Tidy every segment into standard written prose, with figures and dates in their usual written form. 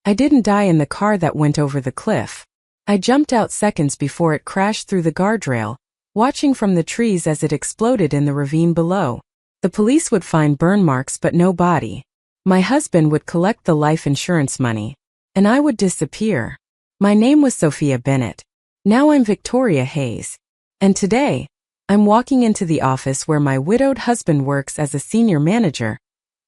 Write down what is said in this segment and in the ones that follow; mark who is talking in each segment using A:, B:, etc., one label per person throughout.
A: I didn't die in the car that went over the cliff. I jumped out seconds before it crashed through the guardrail, watching from the trees as it exploded in the ravine below. The police would find burn marks but no body. My husband would collect the life insurance money, and I would disappear. My name was Sophia Bennett. Now I'm Victoria Hayes. And today, I'm walking into the office where my widowed husband works as a senior manager,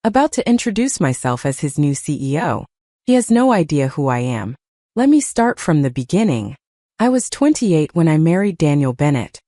A: about to introduce myself as his new CEO. He has no idea who I am. Let me start from the beginning. I was 28 when I married Daniel Bennett.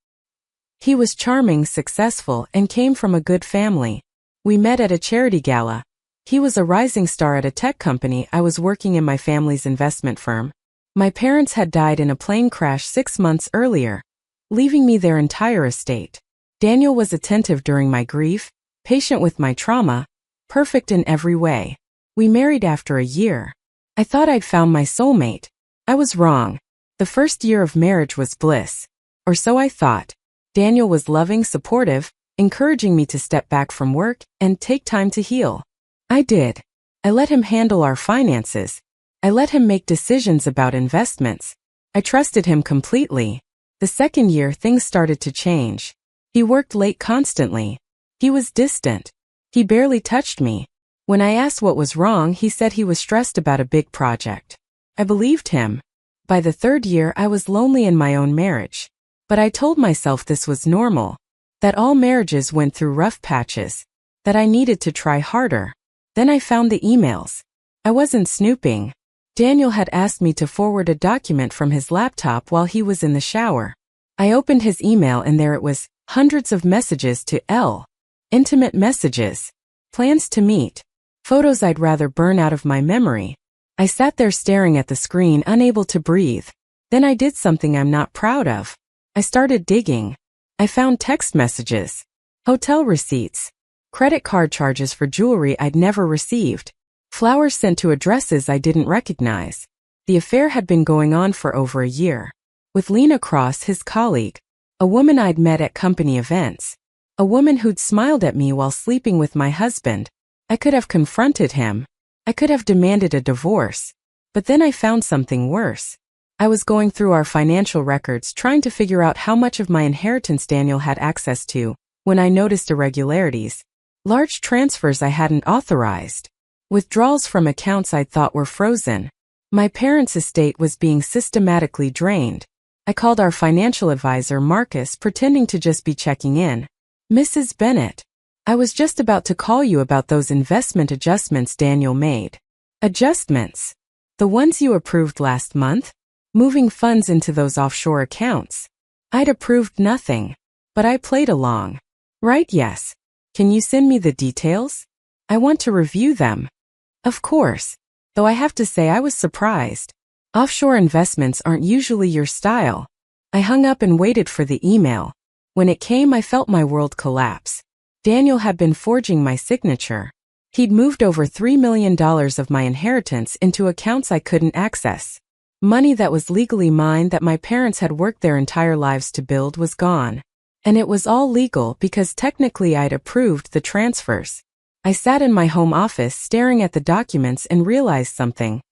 A: He was charming, successful, and came from a good family. We met at a charity gala. He was a rising star at a tech company. I was working in my family's investment firm. My parents had died in a plane crash 6 months earlier, leaving me their entire estate. Daniel was attentive during my grief, patient with my trauma, perfect in every way. We married after a year. I thought I'd found my soulmate. I was wrong. The first year of marriage was bliss. Or so I thought. Daniel was loving, supportive, encouraging me to step back from work and take time to heal. I did. I let him handle our finances. I let him make decisions about investments. I trusted him completely. The second year, things started to change. He worked late constantly. He was distant. He barely touched me. When I asked what was wrong, he said he was stressed about a big project. I believed him. By the third year, I was lonely in my own marriage. But I told myself this was normal, that all marriages went through rough patches, that I needed to try harder. Then I found the emails. I wasn't snooping. Daniel had asked me to forward a document from his laptop while he was in the shower. I opened his email and there it was, hundreds of messages to L. Intimate messages. Plans to meet. Photos I'd rather burn out of my memory. I sat there staring at the screen, unable to breathe. Then I did something I'm not proud of. I started digging. I found text messages, hotel receipts, credit card charges for jewelry I'd never received, flowers sent to addresses I didn't recognize. The affair had been going on for over a year. With Lena Cross, his colleague, a woman I'd met at company events, a woman who'd smiled at me while sleeping with my husband. I could have confronted him. I could have demanded a divorce. But then I found something worse. I was going through our financial records trying to figure out how much of my inheritance Daniel had access to, when I noticed irregularities. Large transfers I hadn't authorized. Withdrawals from accounts I'd thought were frozen. My parents' estate was being systematically drained. I called our financial advisor, Marcus, pretending to just be checking in. Mrs. Bennett, I was just about to call you about those investment adjustments Daniel made. Adjustments? The ones you approved last month? Moving funds into those offshore accounts. I'd approved nothing. But I played along. Right? Yes. Can you send me the details? I want to review them. Of course. Though I have to say I was surprised. Offshore investments aren't usually your style. I hung up and waited for the email. When it came, I felt my world collapse. Daniel had been forging my signature. He'd moved over $3 million of my inheritance into accounts I couldn't access. Money that was legally mine that my parents had worked their entire lives to build was gone. And it was all legal because technically I'd approved the transfers. I sat in my home office staring at the documents and realized something.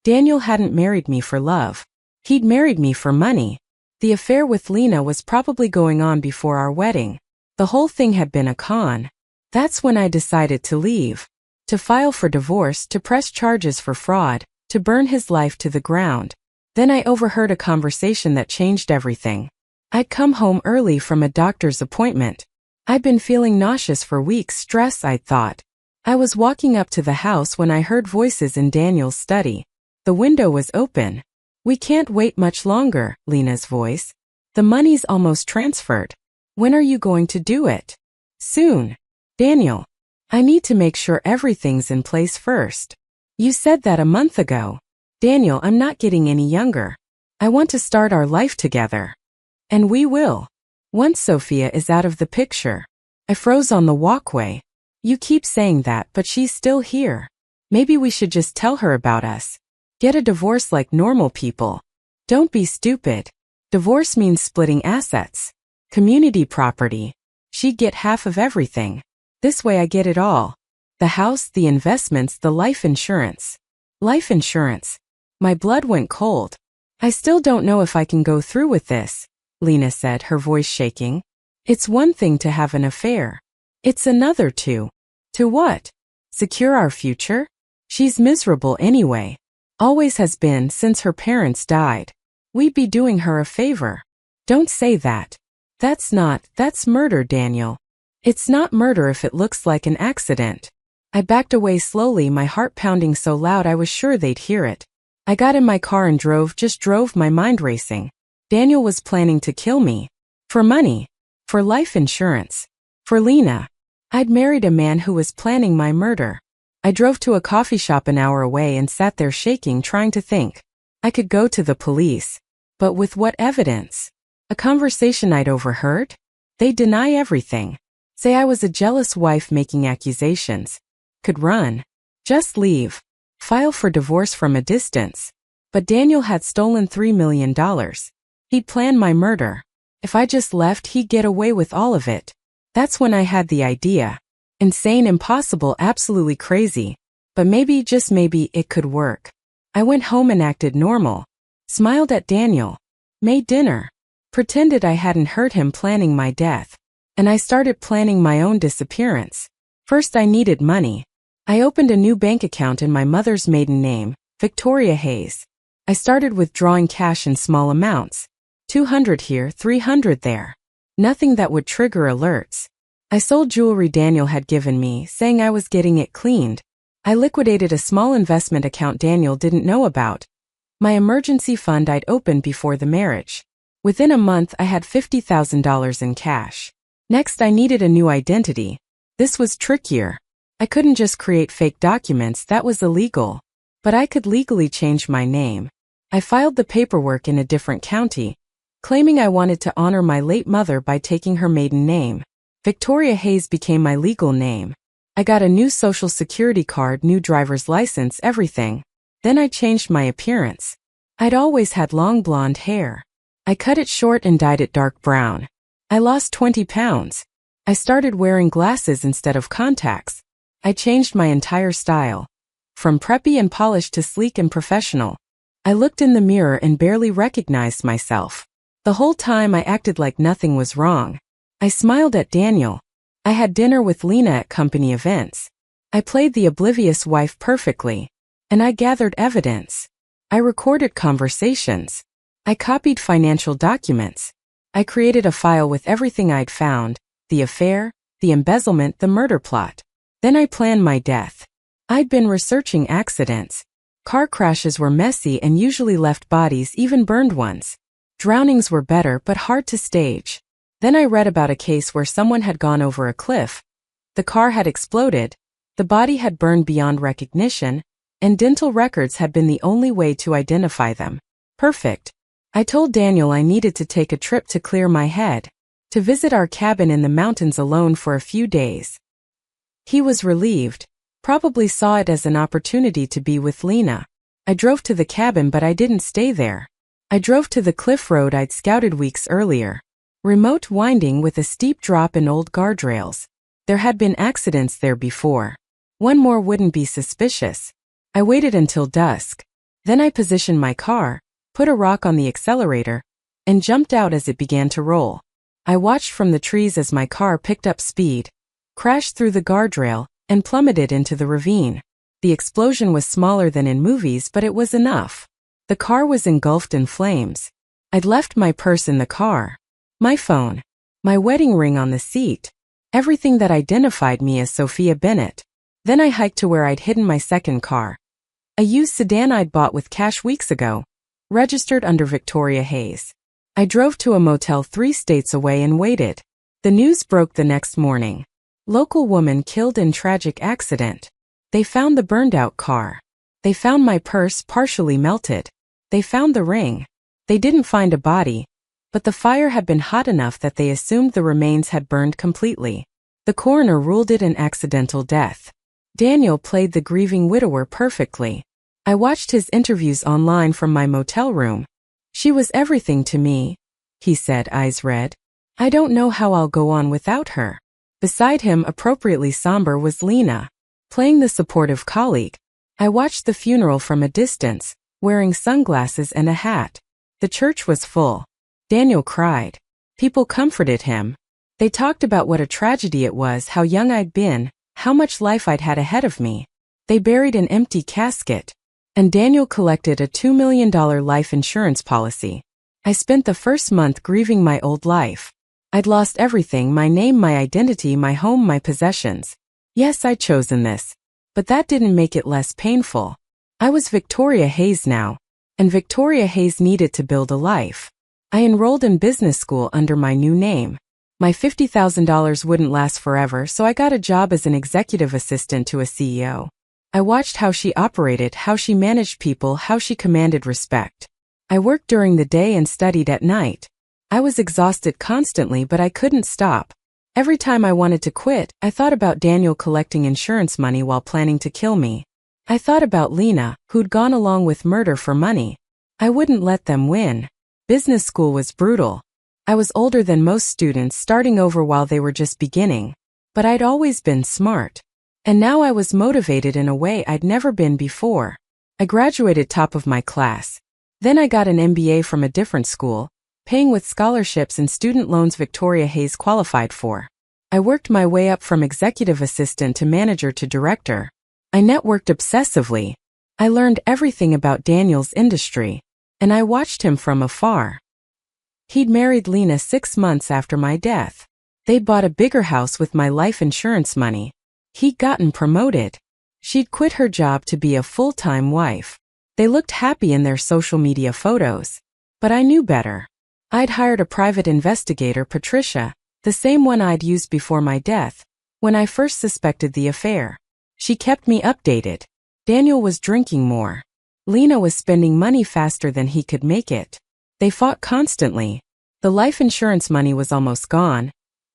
A: Daniel hadn't married me for love. He'd married me for money. The affair with Lena was probably going on before our wedding. The whole thing had been a con. That's when I decided to leave. To file for divorce, to press charges for fraud, to burn his life to the ground. Then I overheard a conversation that changed everything. I'd come home early from a doctor's appointment. I'd been feeling nauseous for weeks, stress I'd thought. I was walking up to the house when I heard voices in Daniel's study. The window was open. We can't wait much longer, Lena's voice. The money's almost transferred. When are you going to do it? Soon. Daniel, I need to make sure everything's in place first. You said that a month ago. Daniel, I'm not getting any younger. I want to start our life together. And we will. Once Sophia is out of the picture. I froze on the walkway. You keep saying that, but she's still here. Maybe we should just tell her about us. Get a divorce like normal people. Don't be stupid. Divorce means splitting assets. Community property. She'd get half of everything. This way I get it all. The house, the investments, the life insurance. Life insurance. My blood went cold. I still don't know if I can go through with this, Lena said, her voice shaking. It's one thing to have an affair. It's another to what? Secure our future? She's miserable anyway. Always has been since her parents died. We'd be doing her a favor. Don't say that. That's murder, Daniel. It's not murder if it looks like an accident. I backed away slowly, my heart pounding so loud I was sure they'd hear it. I got in my car and drove, my mind racing. Daniel was planning to kill me. For money. For life insurance. For Lena. I'd married a man who was planning my murder. I drove to a coffee shop an hour away and sat there shaking, trying to think. I could go to the police. But with what evidence? A conversation I'd overheard? They'd deny everything. Say I was a jealous wife making accusations. Could run. Just leave. File for divorce from a distance. But Daniel had stolen $3 million. He'd planned my murder. If I just left, he'd get away with all of it. That's when I had the idea. Insane, impossible, absolutely crazy. But maybe, just maybe, it could work. I went home and acted normal. Smiled at Daniel. Made dinner. Pretended I hadn't heard him planning my death. And I started planning my own disappearance. First I needed money. I opened a new bank account in my mother's maiden name, Victoria Hayes. I started withdrawing cash in small amounts. 200 here, 300 there. Nothing that would trigger alerts. I sold jewelry Daniel had given me, saying I was getting it cleaned. I liquidated a small investment account Daniel didn't know about. My emergency fund I'd opened before the marriage. Within a month I had $50,000 in cash. Next I needed a new identity. This was trickier. I couldn't just create fake documents, that was illegal. But I could legally change my name. I filed the paperwork in a different county, claiming I wanted to honor my late mother by taking her maiden name. Victoria Hayes became my legal name. I got a new social security card, new driver's license, everything. Then I changed my appearance. I'd always had long blonde hair. I cut it short and dyed it dark brown. I lost 20 pounds. I started wearing glasses instead of contacts. I changed my entire style. From preppy and polished to sleek and professional. I looked in the mirror and barely recognized myself. The whole time I acted like nothing was wrong. I smiled at Daniel. I had dinner with Lena at company events. I played the oblivious wife perfectly. And I gathered evidence. I recorded conversations. I copied financial documents. I created a file with everything I'd found, the affair, the embezzlement, the murder plot. Then I planned my death. I'd been researching accidents. Car crashes were messy and usually left bodies, even burned ones. Drownings were better but hard to stage. Then I read about a case where someone had gone over a cliff. The car had exploded, the body had burned beyond recognition, and dental records had been the only way to identify them. Perfect. I told Daniel I needed to take a trip to clear my head, to visit our cabin in the mountains alone for a few days. He was relieved, probably saw it as an opportunity to be with Lena. I drove to the cabin but I didn't stay there. I drove to the cliff road I'd scouted weeks earlier. Remote, winding with a steep drop and old guardrails. There had been accidents there before. One more wouldn't be suspicious. I waited until dusk. Then I positioned my car, put a rock on the accelerator, and jumped out as it began to roll. I watched from the trees as my car picked up speed, crashed through the guardrail, and plummeted into the ravine. The explosion was smaller than in movies, but it was enough. The car was engulfed in flames. I'd left my purse in the car. My phone. My wedding ring on the seat. Everything that identified me as Sophia Bennett. Then I hiked to where I'd hidden my second car. A used sedan I'd bought with cash weeks ago. Registered under Victoria Hayes. I drove to a motel 3 states away and waited. The news broke the next morning. Local woman killed in tragic accident. They found the burned-out car. They found my purse partially melted. They found the ring. They didn't find a body, but the fire had been hot enough that they assumed the remains had burned completely. The coroner ruled it an accidental death. Daniel played the grieving widower perfectly. I watched his interviews online from my motel room. She was everything to me, he said, eyes red. I don't know how I'll go on without her. Beside him, appropriately somber, was Lena, playing the supportive colleague. I watched the funeral from a distance, wearing sunglasses and a hat. The church was full. Daniel cried. People comforted him. They talked about what a tragedy it was, how young I'd been, how much life I'd had ahead of me. They buried an empty casket. And Daniel collected a $2 million life insurance policy. I spent the first month grieving my old life. I'd lost everything: my name, my identity, my home, my possessions. Yes, I'd chosen this. But that didn't make it less painful. I was Victoria Hayes now. And Victoria Hayes needed to build a life. I enrolled in business school under my new name. My $50,000 wouldn't last forever, so I got a job as an executive assistant to a CEO. I watched how she operated, how she managed people, how she commanded respect. I worked during the day and studied at night. I was exhausted constantly, but I couldn't stop. Every time I wanted to quit, I thought about Daniel collecting insurance money while planning to kill me. I thought about Lena, who'd gone along with murder for money. I wouldn't let them win. Business school was brutal. I was older than most students, starting over while they were just beginning. But I'd always been smart. And now I was motivated in a way I'd never been before. I graduated top of my class. Then I got an MBA from a different school, paying with scholarships and student loans Victoria Hayes qualified for. I worked my way up from executive assistant to manager to director. I networked obsessively. I learned everything about Daniel's industry. And I watched him from afar. He'd married Lena 6 months after my death. They'd bought a bigger house with my life insurance money. He'd gotten promoted. She'd quit her job to be a full-time wife. They looked happy in their social media photos. But I knew better. I'd hired a private investigator, Patricia, the same one I'd used before my death, when I first suspected the affair. She kept me updated. Daniel was drinking more. Lena was spending money faster than he could make it. They fought constantly. The life insurance money was almost gone,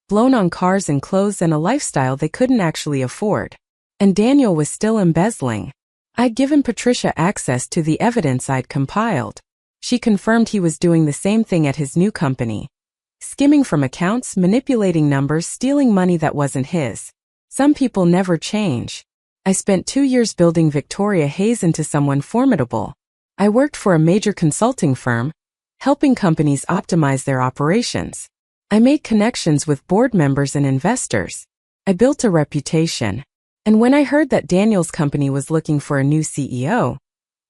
A: blown on cars and clothes and a lifestyle they couldn't actually afford. And Daniel was still embezzling. I'd given Patricia access to the evidence I'd compiled. She confirmed he was doing the same thing at his new company. Skimming from accounts, manipulating numbers, stealing money that wasn't his. Some people never change. I spent 2 years building Victoria Hayes into someone formidable. I worked for a major consulting firm, helping companies optimize their operations. I made connections with board members and investors. I built a reputation. And when I heard that Daniel's company was looking for a new CEO,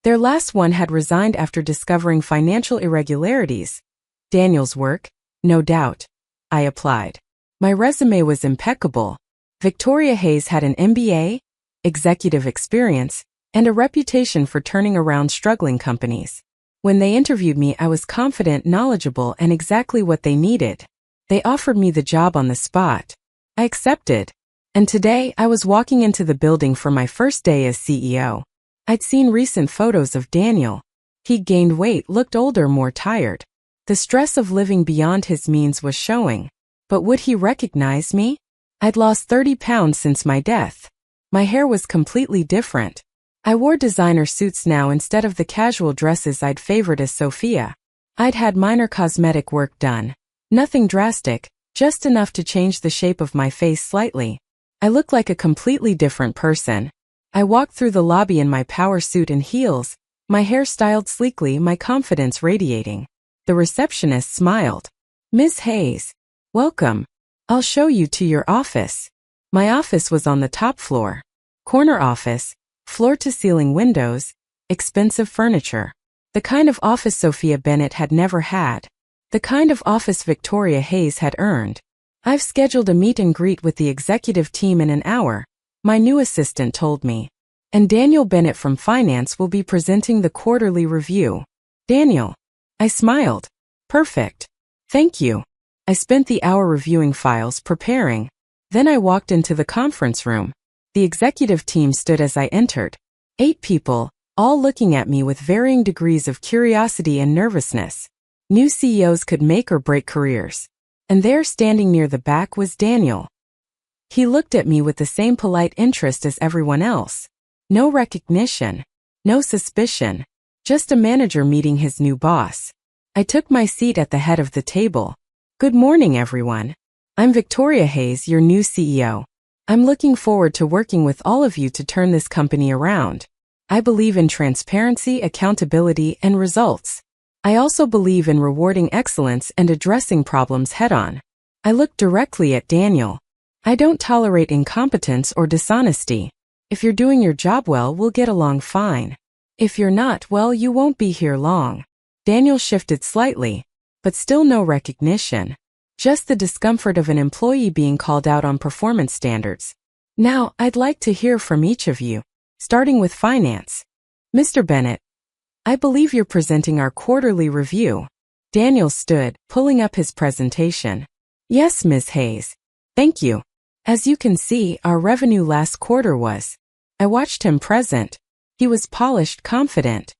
A: their last one had resigned after discovering financial irregularities. Daniel's work? No doubt. I applied. My resume was impeccable. Victoria Hayes had an MBA, executive experience, and a reputation for turning around struggling companies. When they interviewed me, I was confident, knowledgeable, and exactly what they needed. They offered me the job on the spot. I accepted. And today, I was walking into the building for my first day as CEO. I'd seen recent photos of Daniel. He'd gained weight, looked older, more tired. The stress of living beyond his means was showing. But would he recognize me? I'd lost 30 pounds since my death. My hair was completely different. I wore designer suits now instead of the casual dresses I'd favored as Sophia. I'd had minor cosmetic work done. Nothing drastic, just enough to change the shape of my face slightly. I looked like a completely different person. I walked through the lobby in my power suit and heels, my hair styled sleekly, my confidence radiating. The receptionist smiled. "Miss Hayes, welcome. I'll show you to your office." My office was on the top floor. Corner office, floor-to-ceiling windows, expensive furniture. The kind of office Sophia Bennett had never had. The kind of office Victoria Hayes had earned. "I've scheduled a meet and greet with the executive team in an hour," my new assistant told me. "And Daniel Bennett from finance will be presenting the quarterly review." "Daniel." I smiled. "Perfect. Thank you." I spent the hour reviewing files, preparing. Then I walked into the conference room. The executive team stood as I entered. 8 people, all looking at me with varying degrees of curiosity and nervousness. New CEOs could make or break careers. And there, standing near the back, was Daniel. He looked at me with the same polite interest as everyone else. No recognition. No suspicion. Just a manager meeting his new boss. I took my seat at the head of the table. "Good morning, everyone. I'm Victoria Hayes, your new CEO. I'm looking forward to working with all of you to turn this company around." I believe in transparency, accountability, and results. I also believe in rewarding excellence and addressing problems head-on. I looked directly at Daniel. I don't tolerate incompetence or dishonesty. If you're doing your job well, we'll get along fine. If you're not, well, you won't be here long. Daniel shifted slightly, but still no recognition. Just the discomfort of an employee being called out on performance standards. Now, I'd like to hear from each of you, starting with finance. Mr. Bennett, I believe you're presenting our quarterly review. Daniel stood, pulling up his presentation. Yes, Ms. Hayes. Thank you. As you can see, our revenue last quarter was. I watched him present. He was polished, confident.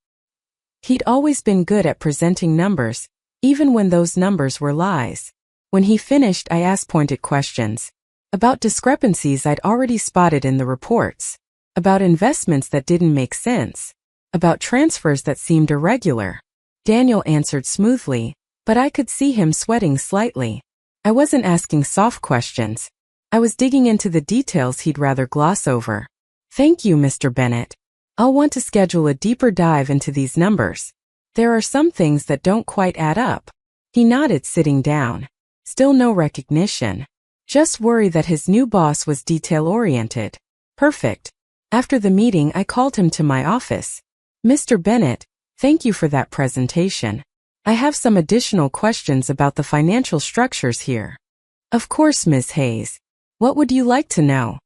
A: He'd always been good at presenting numbers, even when those numbers were lies. When he finished, I asked pointed questions. About discrepancies I'd already spotted in the reports. About investments that didn't make sense. About transfers that seemed irregular. Daniel answered smoothly, but I could see him sweating slightly. I wasn't asking soft questions. I was digging into the details he'd rather gloss over. Thank you, Mr. Bennett. I'll want to schedule a deeper dive into these numbers. There are some things that don't quite add up. He nodded, sitting down. Still no recognition. Just worry that his new boss was detail-oriented. Perfect. After the meeting, I called him to my office. Mr. Bennett, thank you for that presentation. I have some additional questions about the financial structures here. Of course, Ms. Hayes. What would you like to know?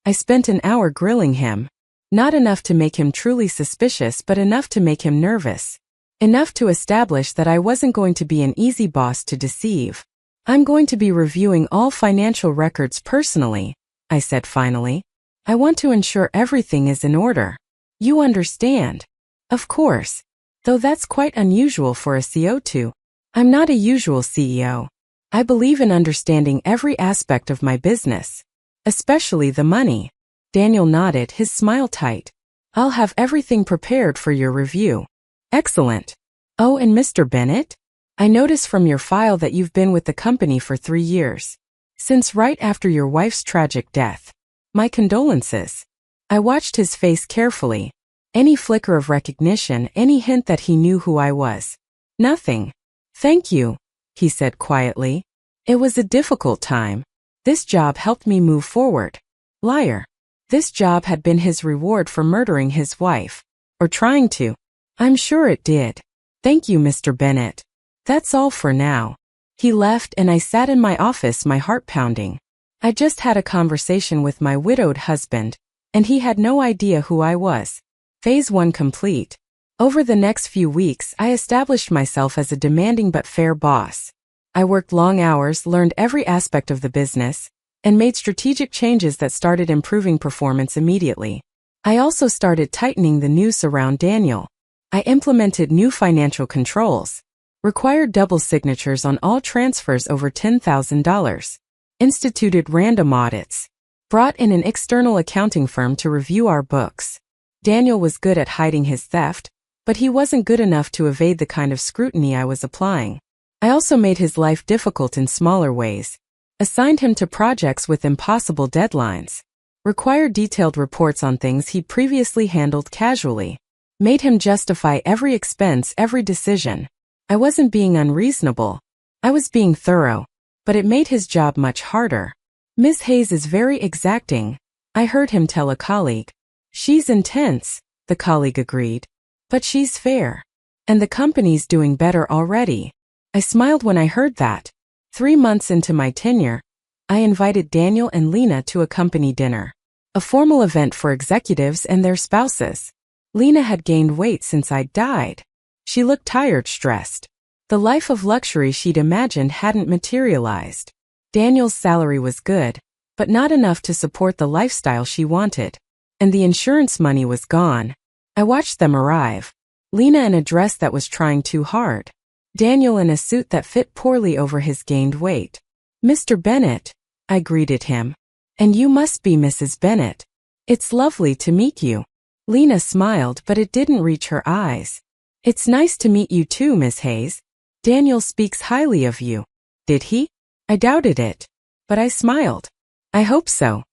A: I spent an hour grilling him. Not enough to make him truly suspicious, but enough to make him nervous. Enough to establish that I wasn't going to be an easy boss to deceive. I'm going to be reviewing all financial records personally, I said finally. I want to ensure everything is in order. You understand? Of course. Though that's quite unusual for a CEO to. I'm not a usual CEO. I believe in understanding every aspect of my business. Especially the money. Daniel nodded, his smile tight. I'll have everything prepared for your review. Excellent. Oh, and Mr. Bennett? I notice from your file that you've been with the company for 3 years. Since right after your wife's tragic death. My condolences. I watched his face carefully. Any flicker of recognition, any hint that he knew who I was. Nothing. Thank you, he said quietly. It was a difficult time. This job helped me move forward. Liar. This job had been his reward for murdering his wife. Or trying to. I'm sure it did. Thank you, Mr. Bennett. That's all for now. He left and I sat in my office, my heart pounding. I just had a conversation with my widowed husband, and he had no idea who I was. Phase 1 complete. Over the next few weeks, I established myself as a demanding but fair boss. I worked long hours, learned every aspect of the business, and made strategic changes that started improving performance immediately. I also started tightening the noose around Daniel. I implemented new financial controls. Required double signatures on all transfers over $10,000. Instituted random audits. Brought in an external accounting firm to review our books. Daniel was good at hiding his theft, but he wasn't good enough to evade the kind of scrutiny I was applying. I also made his life difficult in smaller ways. Assigned him to projects with impossible deadlines. Required detailed reports on things he previously handled casually. Made him justify every expense, every decision. I wasn't being unreasonable. I was being thorough. But it made his job much harder. Ms. Hayes is very exacting, I heard him tell a colleague. She's intense, the colleague agreed. But she's fair. And the company's doing better already. I smiled when I heard that. 3 months into my tenure, I invited Daniel and Lena to a company dinner. A formal event for executives and their spouses. Lena had gained weight since I'd died. She looked tired, stressed. The life of luxury she'd imagined hadn't materialized. Daniel's salary was good, but not enough to support the lifestyle she wanted. And the insurance money was gone. I watched them arrive. Lena in a dress that was trying too hard. Daniel in a suit that fit poorly over his gained weight. Mr. Bennett, I greeted him. And you must be Mrs. Bennett. It's lovely to meet you. Lena smiled, but it didn't reach her eyes. It's nice to meet you too, Miss Hayes. Daniel speaks highly of you. Did he? I doubted it. But I smiled. I hope so.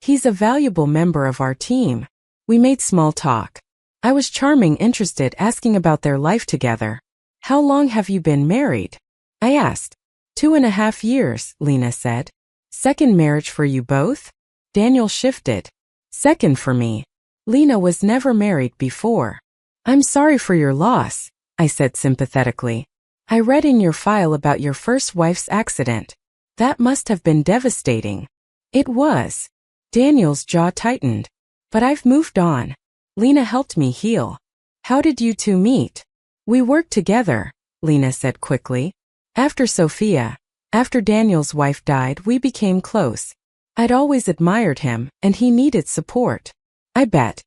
A: He's a valuable member of our team. We made small talk. I was charming, interested, asking about their life together. How long have you been married? I asked. 2.5 years, Lena said. Second marriage for you both? Daniel shifted. Second for me. Lena was never married before. I'm sorry for your loss, I said sympathetically. I read in your file about your first wife's accident. That must have been devastating. It was. Daniel's jaw tightened. But I've moved on. Lena helped me heal. How did you two meet? We worked together, Lena said quickly. After Sophia, after Daniel's wife died, we became close. I'd always admired him, and he needed support. I bet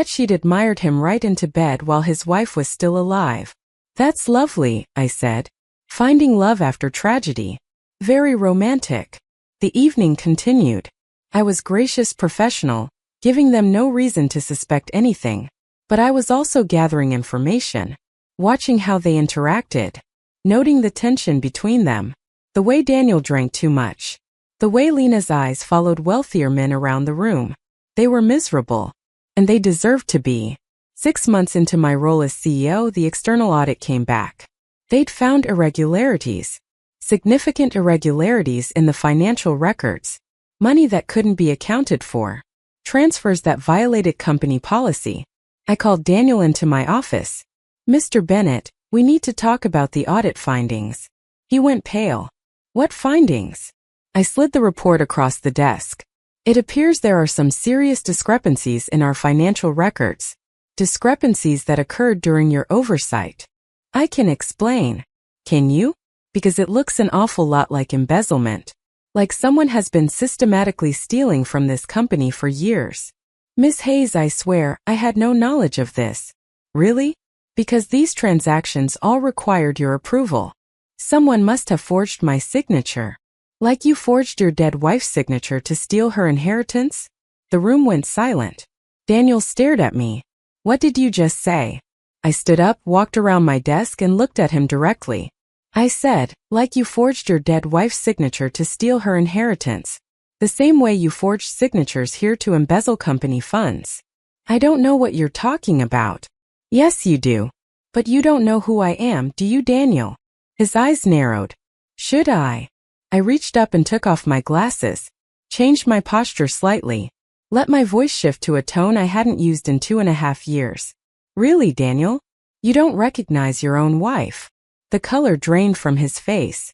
A: she'd admired him right into bed while his wife was still alive. That's lovely, I said. Finding love after tragedy. Very romantic. The evening continued. I was gracious, professional, giving them no reason to suspect anything. But I was also gathering information, watching how they interacted, noting the tension between them, the way Daniel drank too much, the way Lena's eyes followed wealthier men around the room. They were miserable. And they deserved to be. 6 months into my role as CEO, the external audit came back. They'd found irregularities. Significant irregularities in the financial records. Money that couldn't be accounted for. Transfers that violated company policy. I called Daniel into my office. Mr. Bennett, we need to talk about the audit findings. He went pale. What findings? I slid the report across the desk. It appears there are some serious discrepancies in our financial records. Discrepancies that occurred during your oversight. I can explain. Can you? Because it looks an awful lot like embezzlement. Like someone has been systematically stealing from this company for years. Miss Hayes, I swear, I had no knowledge of this. Really? Because these transactions all required your approval. Someone must have forged my signature. Like you forged your dead wife's signature to steal her inheritance? The room went silent. Daniel stared at me. What did you just say? I stood up, walked around my desk, and looked at him directly. I said, like you forged your dead wife's signature to steal her inheritance. The same way you forged signatures here to embezzle company funds. I don't know what you're talking about. Yes, you do. But you don't know who I am, do you, Daniel? His eyes narrowed. Should I? I reached up and took off my glasses, changed my posture slightly, let my voice shift to a tone I hadn't used in 2.5 years. Really, Daniel? You don't recognize your own wife. The color drained from his face.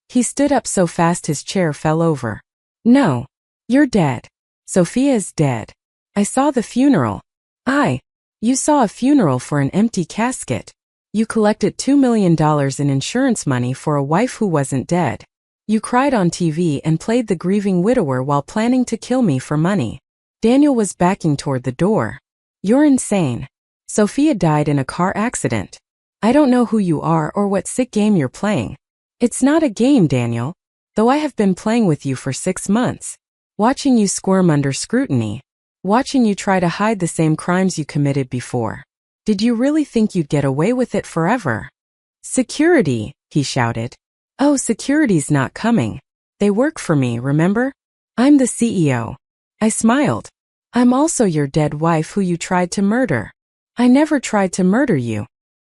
A: He stood up so fast his chair fell over. No. You're dead. Sophia is dead. I saw the funeral. You saw a funeral for an empty casket. You collected $2 million in insurance money for a wife who wasn't dead. You cried on TV and played the grieving widower while planning to kill me for money. Daniel was backing toward the door. You're insane. Sophia died in a car accident. I don't know who you are or what sick game you're playing. It's not a game, Daniel. Though I have been playing with you for 6 months. Watching you squirm under scrutiny. Watching you try to hide the same crimes you committed before. Did you really think you'd get away with it forever? Security, he shouted. Oh, security's not coming. They work for me, remember? I'm the CEO. I smiled. I'm also your dead wife who you tried to murder. I never tried to murder you.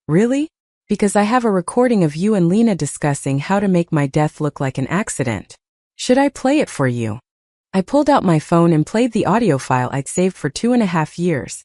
A: Really? Because I have a recording of you and Lena discussing how to make my death look like an accident. Should I play it for you? I pulled out my phone and played the audio file I'd saved for 2.5 years.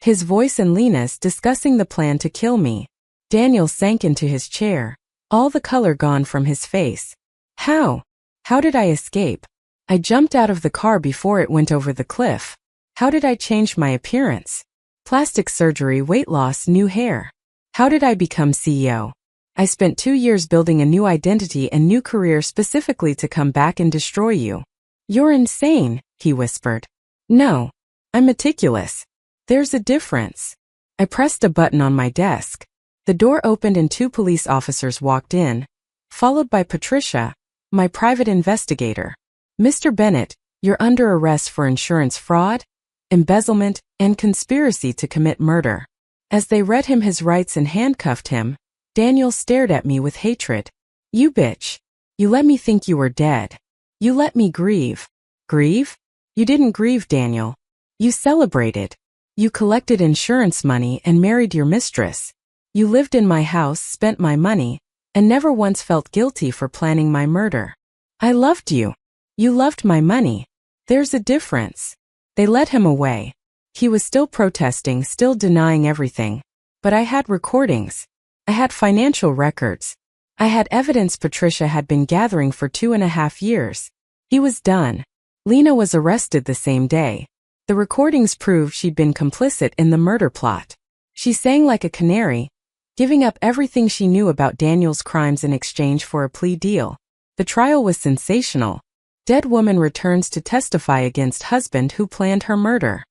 A: His voice and Lena's discussing the plan to kill me. Daniel sank into his chair. All the color gone from his face. How? How did I escape? I jumped out of the car before it went over the cliff. How did I change my appearance? Plastic surgery, weight loss, new hair. How did I become CEO? I spent 2 years building a new identity and new career specifically to come back and destroy you. You're insane, he whispered. No. I'm meticulous. There's a difference. I pressed a button on my desk. The door opened and 2 police officers walked in, followed by Patricia, my private investigator. Mr. Bennett, you're under arrest for insurance fraud, embezzlement, and conspiracy to commit murder. As they read him his rights and handcuffed him, Daniel stared at me with hatred. You bitch. You let me think you were dead. You let me grieve. Grieve? You didn't grieve, Daniel. You celebrated. You collected insurance money and married your mistress. You lived in my house, spent my money, and never once felt guilty for planning my murder. I loved you. You loved my money. There's a difference. They led him away. He was still protesting, still denying everything. But I had recordings. I had financial records. I had evidence Patricia had been gathering for 2.5 years. He was done. Lena was arrested the same day. The recordings proved she'd been complicit in the murder plot. She sang like a canary, giving up everything she knew about Daniel's crimes in exchange for a plea deal. The trial was sensational. Dead woman returns to testify against husband who planned her murder.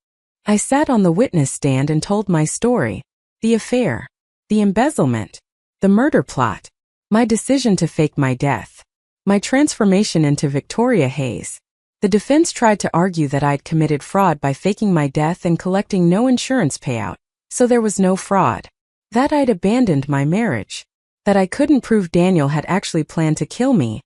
A: I sat on the witness stand and told my story. The affair. The embezzlement. The murder plot. My decision to fake my death. My transformation into Victoria Hayes. The defense tried to argue that I'd committed fraud by faking my death and collecting no insurance payout, so there was no fraud. That I'd abandoned my marriage. That I couldn't prove Daniel had actually planned to kill me.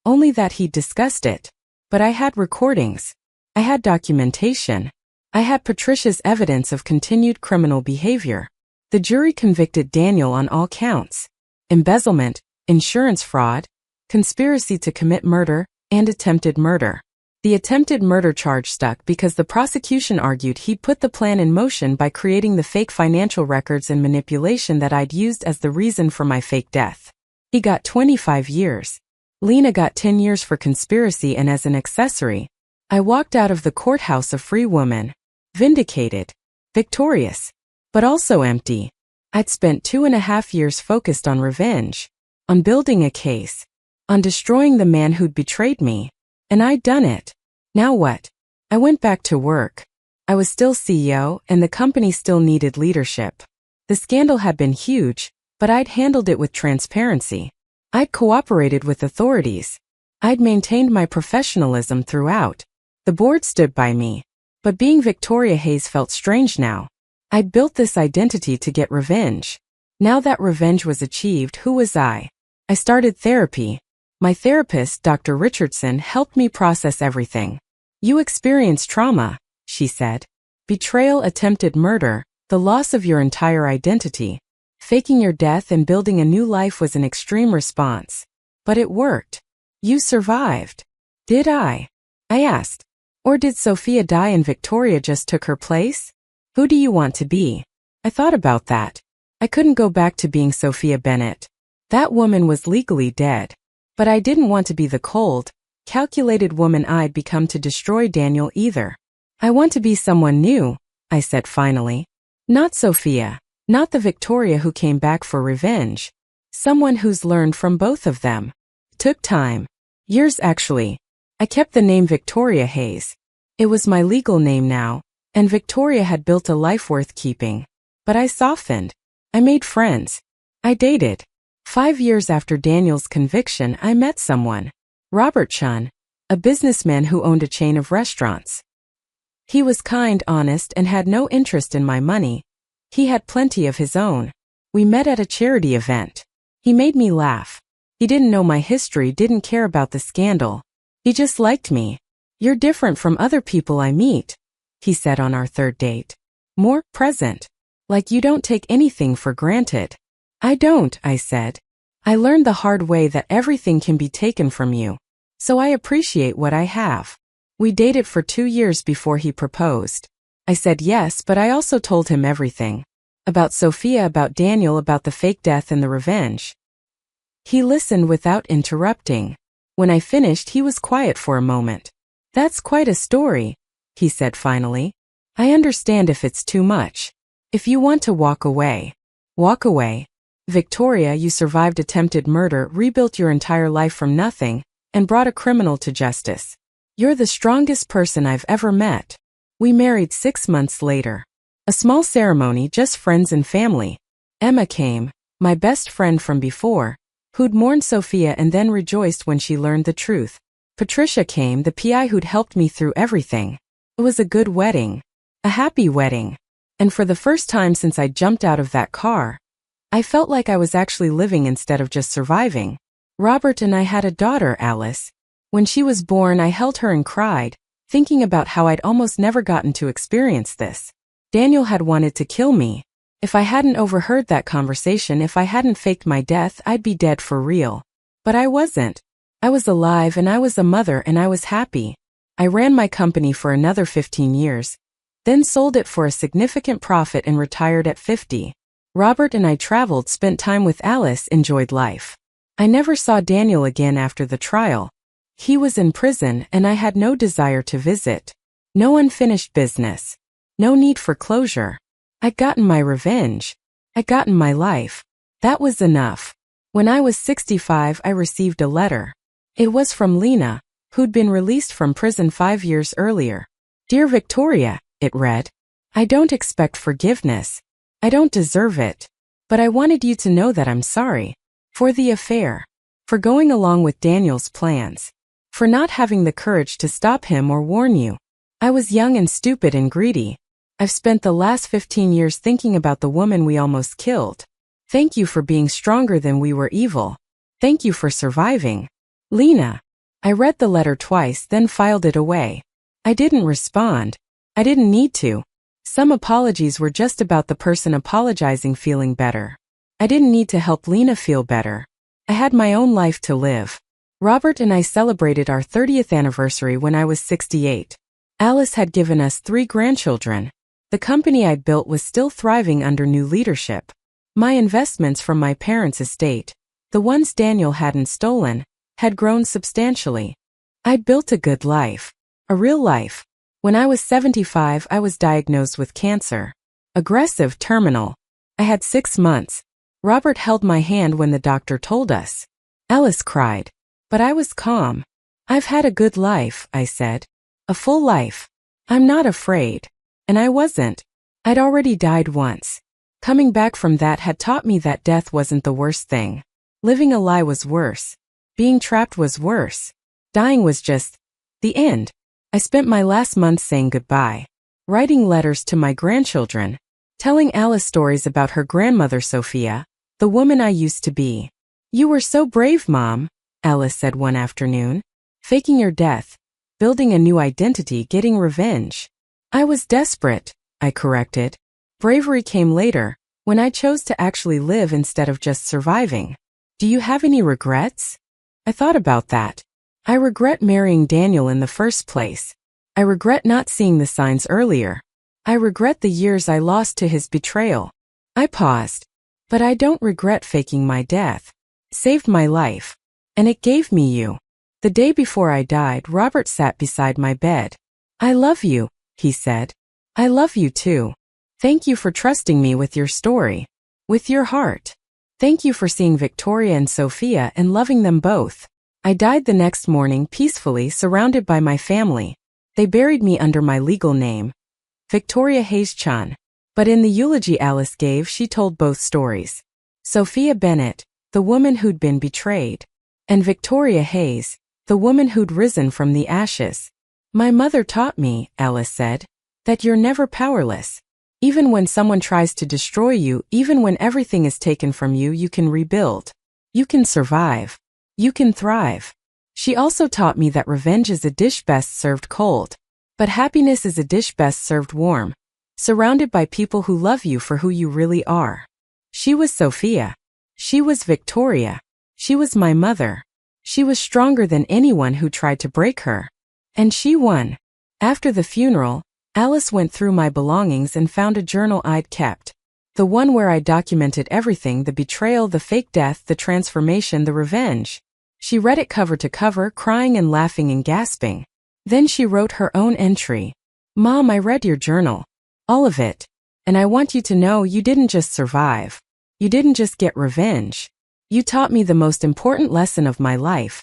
A: Only that he'd discussed it. But I had recordings. I had documentation. I had Patricia's evidence of continued criminal behavior. The jury convicted Daniel on all counts. Embezzlement, insurance fraud, conspiracy to commit murder, and attempted murder. The attempted murder charge stuck because the prosecution argued he'd put the plan in motion by creating the fake financial records and manipulation that I'd used as the reason for my fake death. He got 25 years. Lena got 10 years for conspiracy and as an accessory. I walked out of the courthouse a free woman. Vindicated. Victorious. But also empty. I'd spent 2.5 years focused on revenge. On building a case. On destroying the man who'd betrayed me. And I'd done it. Now what? I went back to work. I was still CEO, and the company still needed leadership. The scandal had been huge, but I'd handled it with transparency. I'd cooperated with authorities. I'd maintained my professionalism throughout. The board stood by me. But being Victoria Hayes felt strange now. I'd built this identity to get revenge. Now that revenge was achieved, who was I? I started therapy. My therapist, Dr. Richardson, helped me process everything. You experienced trauma, she said. Betrayal, attempted murder, the loss of your entire identity. Faking your death and building a new life was an extreme response. But it worked. You survived. Did I? I asked. Or did Sophia die and Victoria just took her place? Who do you want to be? I thought about that. I couldn't go back to being Sophia Bennett. That woman was legally dead. But I didn't want to be the cold, calculated woman I'd become to destroy Daniel either. I want to be someone new, I said finally. Not Sophia, not the Victoria who came back for revenge. Someone who's learned from both of them. Took time. Years actually. I kept the name Victoria Hayes. It was my legal name now, and Victoria had built a life worth keeping. But I softened. I made friends. I dated. 5 years after Daniel's conviction, I met someone. Robert Chun, a businessman who owned a chain of restaurants. He was kind, honest, and had no interest in my money. He had plenty of his own. We met at a charity event. He made me laugh. He didn't know my history, didn't care about the scandal. He just liked me. You're different from other people I meet, he said on our third date. More present. Like you don't take anything for granted. I don't, I said. I learned the hard way that everything can be taken from you. So I appreciate what I have. We dated for 2 years before he proposed. I said yes, but I also told him everything. About Sophia, about Daniel, about the fake death and the revenge. He listened without interrupting. When I finished, he was quiet for a moment. That's quite a story, he said finally. I understand if it's too much. If you want to walk away, walk away. Victoria, you survived attempted murder, rebuilt your entire life from nothing, and brought a criminal to justice. You're the strongest person I've ever met. We married 6 months later. A small ceremony, just friends and family. Emma came, my best friend from before, who'd mourned Sophia and then rejoiced when she learned the truth. Patricia came, the PI who'd helped me through everything. It was a good wedding. A happy wedding. And for the first time since I jumped out of that car, I felt like I was actually living instead of just surviving. Robert and I had a daughter, Alice. When she was born, I held her and cried, thinking about how I'd almost never gotten to experience this. Daniel had wanted to kill me. If I hadn't overheard that conversation, if I hadn't faked my death, I'd be dead for real. But I wasn't. I was alive and I was a mother and I was happy. I ran my company for another 15 years, then sold it for a significant profit and retired at 50. Robert and I traveled, spent time with Alice, enjoyed life. I never saw Daniel again after the trial. He was in prison and I had no desire to visit. No unfinished business. No need for closure. I'd gotten my revenge. I'd gotten my life. That was enough. When I was 65, I received a letter. It was from Lena, who'd been released from prison 5 years earlier. Dear Victoria, it read, I don't expect forgiveness. I don't deserve it. But I wanted you to know that I'm sorry. For the affair. For going along with Daniel's plans. For not having the courage to stop him or warn you. I was young and stupid and greedy. I've spent the last 15 years thinking about the woman we almost killed. Thank you for being stronger than we were evil. Thank you for surviving. Lena. I read the letter twice, then filed it away. I didn't respond. I didn't need to. Some apologies were just about the person apologizing feeling better. I didn't need to help Lena feel better. I had my own life to live. Robert and I celebrated our 30th anniversary when I was 68. Alice had given us 3 grandchildren. The company I'd built was still thriving under new leadership. My investments from my parents' estate, the ones Daniel hadn't stolen, had grown substantially. I'd built a good life. A real life. When I was 75, I was diagnosed with cancer. Aggressive, terminal. I had 6 months. Robert held my hand when the doctor told us. Alice cried. But I was calm. I've had a good life, I said. A full life. I'm not afraid. And I wasn't. I'd already died once. Coming back from that had taught me that death wasn't the worst thing. Living a lie was worse. Being trapped was worse. Dying was just the end. I spent my last months saying goodbye. Writing letters to my grandchildren. Telling Alice stories about her grandmother Sophia, the woman I used to be. You were so brave, Mom, Alice said one afternoon. Faking your death. Building a new identity, getting revenge. I was desperate, I corrected. Bravery came later, when I chose to actually live instead of just surviving. Do you have any regrets? I thought about that. I regret marrying Daniel in the first place. I regret not seeing the signs earlier. I regret the years I lost to his betrayal. I paused. But I don't regret faking my death. Saved my life. And it gave me you. The day before I died, Robert sat beside my bed. I love you, he said. I love you too. Thank you for trusting me with your story. With your heart. Thank you for seeing Victoria and Sophia and loving them both. I died the next morning peacefully, surrounded by my family. They buried me under my legal name, Victoria Hayes-Chan. But in the eulogy Alice gave, she told both stories. Sophia Bennett, the woman who'd been betrayed, and Victoria Hayes, the woman who'd risen from the ashes. My mother taught me, Alice said, that you're never powerless. Even when someone tries to destroy you, even when everything is taken from you, you can rebuild. You can survive. You can thrive. She also taught me that revenge is a dish best served cold. But happiness is a dish best served warm. Surrounded by people who love you for who you really are. She was Sophia. She was Victoria. She was my mother. She was stronger than anyone who tried to break her. And she won. After the funeral, Alice went through my belongings and found a journal I'd kept. The one where I documented everything, the betrayal, the fake death, the transformation, the revenge. She read it cover to cover, crying and laughing and gasping. Then she wrote her own entry. Mom, I read your journal. All of it. And I want you to know you didn't just survive. You didn't just get revenge. You taught me the most important lesson of my life.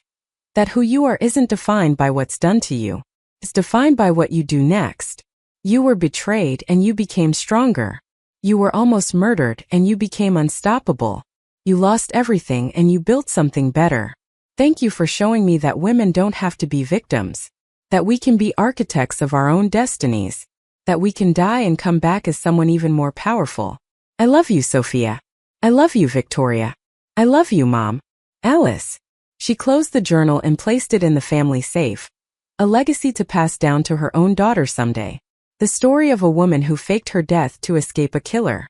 A: That who you are isn't defined by what's done to you. It's defined by what you do next. You were betrayed and you became stronger. You were almost murdered and you became unstoppable. You lost everything and you built something better. Thank you for showing me that women don't have to be victims. That we can be architects of our own destinies. That we can die and come back as someone even more powerful. I love you, Sophia. I love you, Victoria. I love you, Mom. Alice. She closed the journal and placed it in the family safe. A legacy to pass down to her own daughter someday. The story of a woman who faked her death to escape a killer.